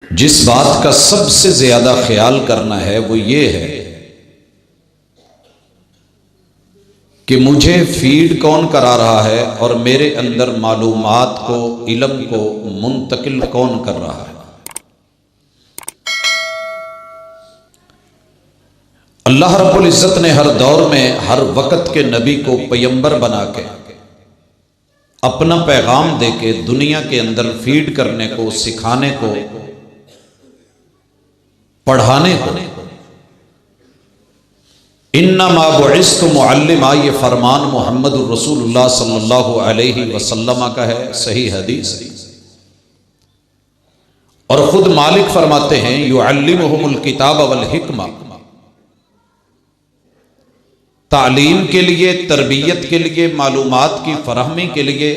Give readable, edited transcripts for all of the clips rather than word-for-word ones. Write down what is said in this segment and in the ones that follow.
जिस बात का सबसे ज्यादा ख्याल करना है वो ये है कि मुझे फीड कौन करा रहा है और मेरे अंदर मालूमात को, इल्म को मुंतकिल कौन कर रहा है। अल्लाह रब्बुल इज़्ज़त ने हर दौर में हर वक़्त के नबी को पैगंबर बना के अपना पैगाम दे के दुनिया के अंदर फीड करने को, सिखाने को, पढ़ाने को। इन्नमा बुइस्तु मुअल्लिमा, ये फरमान मुहम्मदुर रसूलुल्लाह सल्लल्लाहु अलैहि वसल्लम का है, सही हदीस। और खुद मालिक फरमाते हैं युअल्लिमुहुमुल किताब वल हिकमा, तालीम के लिए, तरबियत के लिए, मालूमात की फराहमी के लिए,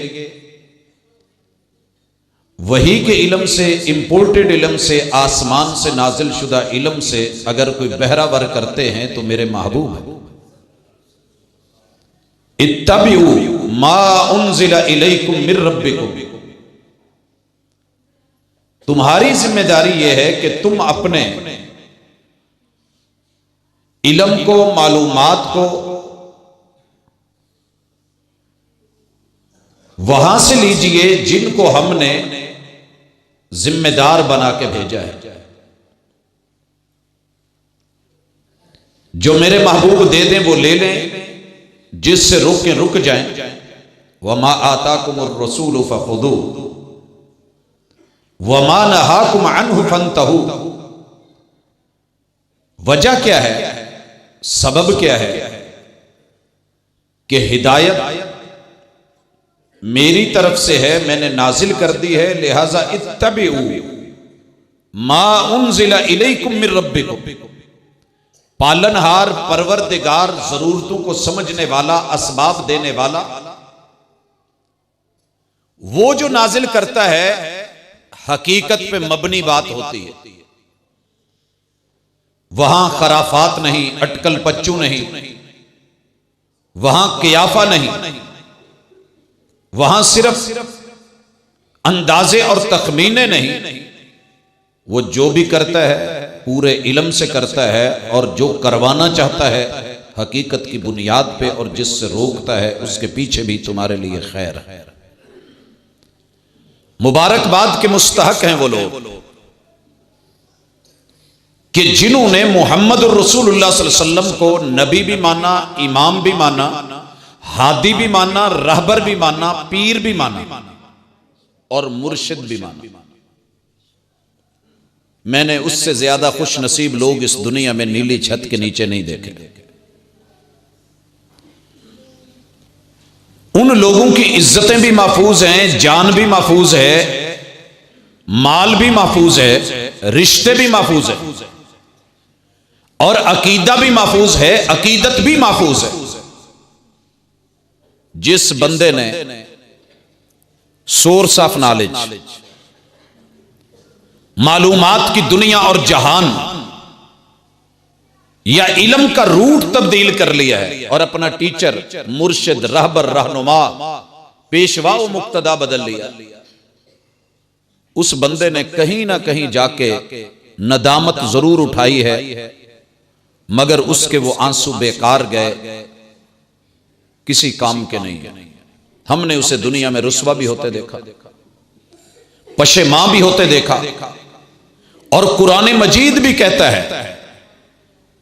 वही के इल्म से, इंपोर्टेड इल्म से, आसमान से नाजिल शुदा इल्म से अगर कोई बहरावर करते हैं तो मेरे महबूब है। इत्तबिउ मा उन्ज़िला इलैकुम मिर रब्बिकुम, तुम्हारी जिम्मेदारी यह है कि तुम अपने इल्म को, मालूमात को वहां से लीजिए जिनको हमने जिम्मेदार बना के भेजा है। जो मेरे महबूब दे दें वो ले लें, जिससे रोकें रुक जाएं। वमा आताकुमुर रसूलु फखुदू वमा नहाकुम अन्हु फंतहू। वजह क्या है, सबब क्या है कि हिदायत मेरी तरफ से है, मैंने नाजिल कर दी है, लिहाजा इत्तबिउ मा उन्ज़िला इलैकुम मिर रब्बिकुम। पालनहार, परवरदिगार, जरूरतों को समझने वाला, असबाब देने वाला, वो जो नाजिल करता है हकीकत पे मबनी बात होती है। वहां खराफात नहीं, अटकल पच्चू नहीं, वहां कियाफा नहीं, वहां सिर्फ अंदाजे और तखमीने नहीं। वो जो भी करता है पूरे इल्म से करता है, और जो करवाना चाहता है हकीकत की बुनियाद पे, और जिससे रोकता है उसके पीछे भी तुम्हारे लिए खैर है। मुबारकबाद के मुस्तहक हैं वो लोग कि जिन्होंने मुहम्मद रसूलुल्लाह सल्लल्लाहु अलैहि वसल्लम को नबी भी माना, इमाम भी माना, हादी भी माना, रहबर भी माना, पीर भी माना और मुर्शिद भी माना। मैंने उससे ज्यादा खुश नसीब लोग इस दुनिया में नीली छत के नीचे नहीं देखे। उन लोगों की इज्जतें भी महफूज हैं, जान भी महफूज है, माल भी महफूज है, रिश्ते भी महफूज है, और अकीदा भी महफूज है, अकीदत भी महफूज है। जिस बंदे ने सोर्स ऑफ नॉलेज, मालूमात की दुनिया और जहान या इल्म का रूट तब्दील कर लिया है और अपना टीचर, मुर्शिद, रहबर, रहनुमा, पेशवा व मुक्तदा बदल लिया, उस बंदे ने कहीं ना कहीं जाके नदामत जरूर उठाई है, मगर उसके वो आंसू बेकार गए, किसी काम के नहीं है। हमने उसे दुनिया में रुस्वा भी होते देखा, पशेमां भी होते देखा, और कुरान मजीद भी कहता है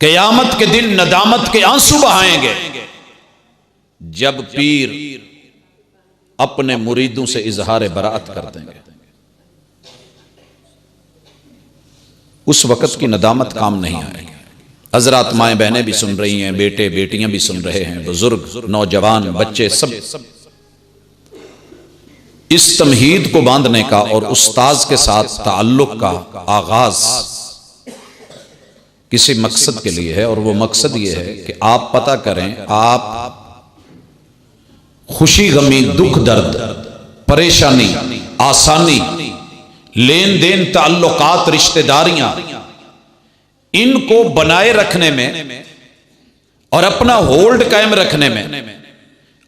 क़यामत के दिन नदामत के आंसू बहाएंगे जब पीर अपने मुरीदों से इजहार बरात कर देंगे। उस वक्त की नदामत काम नहीं आएगी। हजरात, माएँ बहनें भी सुन रही हैं, बेटे बेटियां भी सुन रहे हैं, बुजुर्ग, नौजवान, बच्चे, सब इस तमहीद को बांधने का और उस्ताज के साथ ताल्लुक का आगाज किसी मकसद के लिए है, और वो मकसद ये है कि आप पता करें, आप खुशी, गमी, दुख, दर्द, परेशानी, आसानी, लेन देन, ताल्लुकात, रिश्तेदारियां, इनको बनाए रखने में और अपना होल्ड कायम रखने में,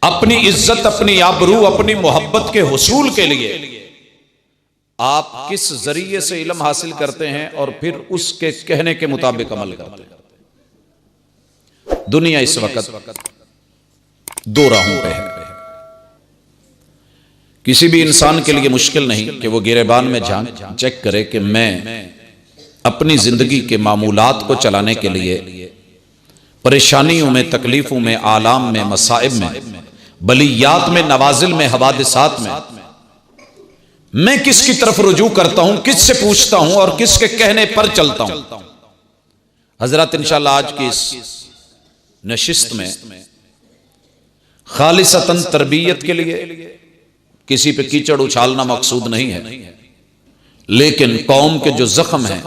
अपनी इज्जत, अपनी आबरू, अपनी मोहब्बत के हुसूल के लिए आप किस जरिए से इल्म हासिल करते हैं और फिर उसके कहने के मुताबिक अमल करते हैं। दुनिया इस वक्त दो राहों पे है। किसी भी इंसान के लिए मुश्किल नहीं कि वो गिरेबान में झांक चेक करे कि मैं अपनी जिंदगी के मामूलात को चलाने के लिए परेशानियों में, तकलीफों में, आलाम में, मसाइब में, बलियात में, नवाजिल में, हवादिसात में मैं किसकी तरफ रुजू करता हूं, किससे पूछता हूं और किसके कहने पर चलता हूं। हजरत इंशाअल्लाह आज की इस नशिस्त में खालिसतन तरबियत के लिए किसी पे कीचड़ उछालना मकसूद नहीं है, लेकिन कौम के जो जख्म है,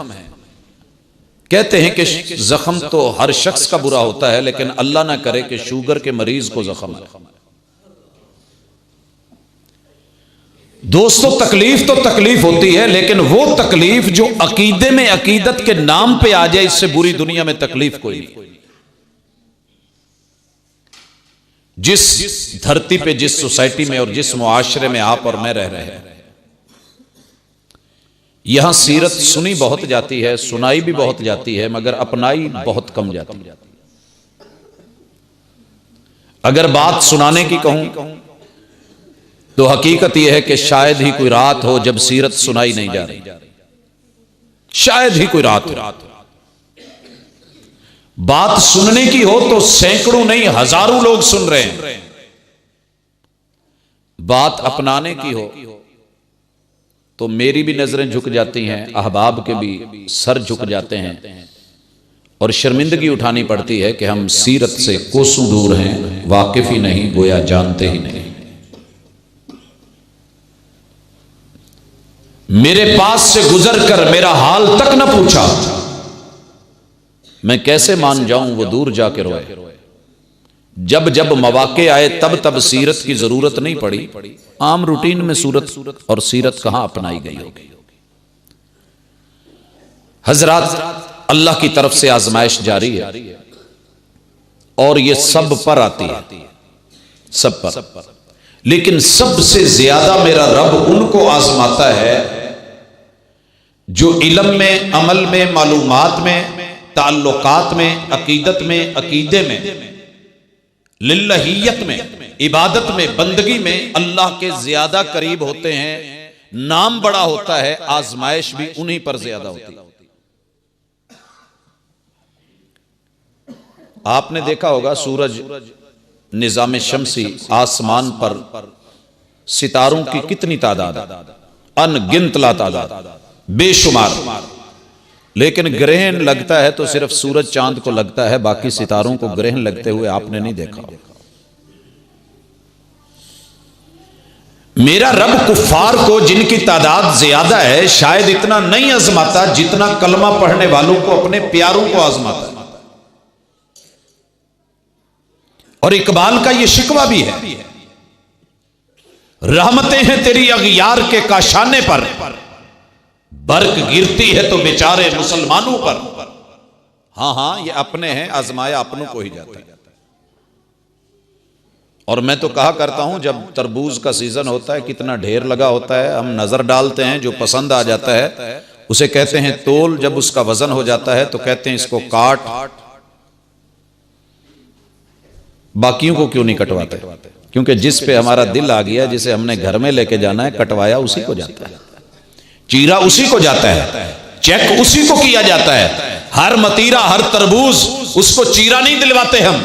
कहते हैं कि जख्म तो हर शख्स का बुरा होता है, लेकिन अल्लाह ना करे कि शुगर के मरीज को जख्म है। दोस्तों, तकलीफ तो तकलीफ होती है, लेकिन वो तकलीफ जो अकीदे में, अकीदत के नाम पे आ जाए, इससे बुरी दुनिया में तकलीफ कोई नहीं। जिस धरती पे, जिस सोसाइटी में और जिस मुआशरे में आप और मैं रह रहे हैं, यहां सीरत सुनी बहुत जाती है, सुनाई भी बहुत जाती है, मगर अपनाई बहुत कम जाती है। अगर बात सुनाने की कहूं तो हकीकत यह है कि शायद ही कोई रात हो जब सीरत सुनाई नहीं जा रही, शायद ही कोई रात हो। बात सुनने की हो तो सैकड़ों नहीं हजारों लोग सुन रहे हैं। बात अपनाने की हो तो मेरी भी नजरें झुक जाती हैं, अहबाब के भी सर झुक जाते हैं और शर्मिंदगी उठानी पड़ती है कि हम सीरत से कोसों दूर हैं, वाकिफ ही नहीं, गोया जानते ही नहीं। मेरे पास से गुजर कर मेरा हाल तक न पूछा, मैं कैसे मान जाऊं वो दूर जाके रोए। जब जब मौके आए तब तब सीरत की जरूरत नहीं पड़ी, आम रूटीन में सूरत और सीरत कहां अपनाई गई होगी। हजरात, अल्लाह की तरफ से आजमाइश जारी है और ये सब पर आती है, सब पर। लेकिन सबसे ज्यादा मेरा रब उनको आजमाता है जो इल्म में, अमल में, मालूमात में, ताल्लुकात में, अकीदत में, अकीदे में, लिल्लाहियत में, इबादत में, बंदगी में अल्लाह के ज्यादा करीब होते हैं। नाम बड़ा होता है, आजमाइश भी उन्हीं पर ज्यादा होती है। आपने देखा होगा सूरज, निजाम शमसी, आसमान पर सितारों की कितनी तादाद, अनगिनत तादाद, बेशुमार, लेकिन ग्रहण लगता है तो सिर्फ सूरज चांद को लगता है, बाकी सितारों को ग्रहण लगते हुए आपने नहीं देखा। मेरा रब कुफ्फार को, जिनकी तादाद ज्यादा है, शायद इतना नहीं आजमाता जितना कलमा पढ़ने वालों को, अपने प्यारों को आजमाता है। और इकबाल का यह शिकवा भी है, रहमतें हैं तेरी अगियार के काशाने पर, बर्क गिरती है तो बेचारे मुसलमानों पर। हां हां, ये अपने हैं, आजमाया अपनों को ही जाता है। और मैं तो कहा करता हूं, जब तरबूज का सीजन होता है, कितना ढेर लगा होता है, हम नजर डालते हैं, जो पसंद आ जाता है उसे कहते हैं तोल। जब उसका वजन हो जाता है तो कहते हैं इसको काट। बाकियों को क्यों नहीं कटवाते? क्योंकि जिस पे हमारा दिल आ गया, जिसे हमने घर में लेके जाना है, कटवाया उसी को जाता है, चीरा उसी को जाता है, चेक उसी को किया जाता है। हर मतीरा, हर तरबूज, उसको चीरा नहीं दिलवाते हम।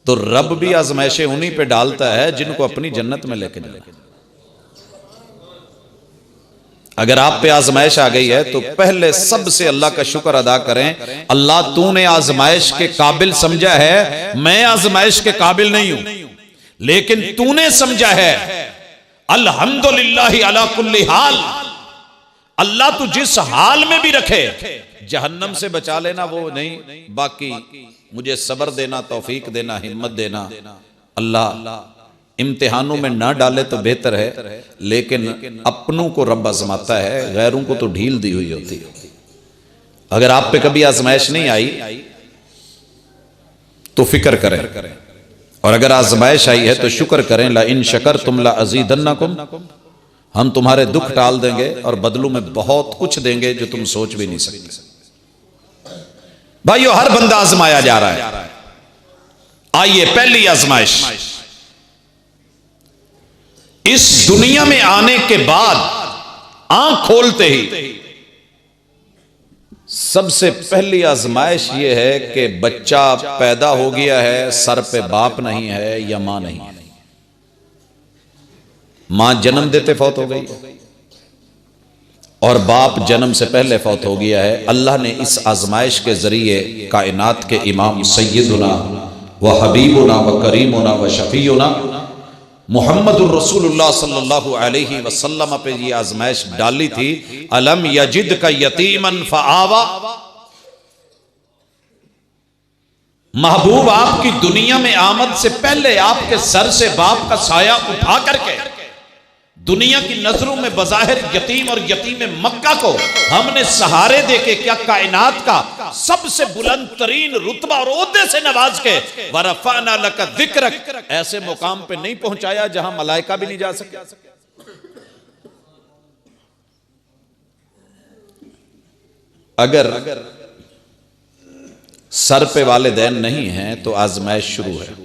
तो रब भी आजमाइशें उन्हीं पे डालता है जिनको अपनी जन्नत में लेके जाए। अगर आप पे आजमाइश आ गई है तो पहले सबसे अल्लाह का शुक्र अदा करें, अल्लाह तूने आजमाइश के काबिल समझा है, मैं आजमाइश के काबिल नहीं हूं, लेकिन तूने समझा है। अल्हम्दुलिल्लाह अला कुल्ली हाल। अल्लाह तू जिस हाल में भी रखे, जहन्नम से बचा लेना वो नहीं, बाकी मुझे सब्र देना, तौफीक देना, हिम्मत देना। अल्लाह इम्तिहानों में ना डाले तो बेहतर है, लेकिन अपनों को रब आजमाता है, गैरों को तो ढील दी हुई होती है। अगर आप पे कभी आजमाइश नहीं आई तो फिक्र करें, और अगर आजमाइश आई है तो शुक्र करें। ला इन शकरतुम ला अज़ीदन्नकुम। हम तुम्हारे दुख टाल देंगे और बदलू में बहुत कुछ देंगे जो तुम सोच भी नहीं सकते। भाइयों, हर बंदा आजमाया जा रहा है। आइए, पहली आजमाइश, इस दुनिया में आने के बाद आंख खोलते ही सबसे पहली आजमाइश यह है कि बच्चा पैदा हो गया है, सर पे बाप नहीं है या मां नहीं है। मां जन्म देते फौत हो गई और बाप जन्म से पहले फौत हो गया है। अल्लाह ने इस आजमाइश के जरिए कायनात के इमाम सैयदुना व हबीबुना व करीमुना व शफीउना मुहम्मदुर रसूलुल्लाह सल्लल्लाहु अलैहि वसल्लम पे ये आजमाइश डाली थी। अलम यजिद का यतीमन फआवा, महबूब आपकी दुनिया में आमद से पहले आपके सर से बाप का साया उठा करके दुनिया की नजरों में बज़ाहिर यतीम और यतीम मक्का को हमने सहारे देके क्या कायनात का सबसे बुलंद तरीन रुतबा और ओहदे से नवाज के वरफ़अना लका ज़िक्रक ऐसे मुकाम पे नहीं पहुंचाया जहां मलाइका भी नहीं जा सके। अगर सर पे वालिदैन नहीं हैं तो आजमाइश शुरू है।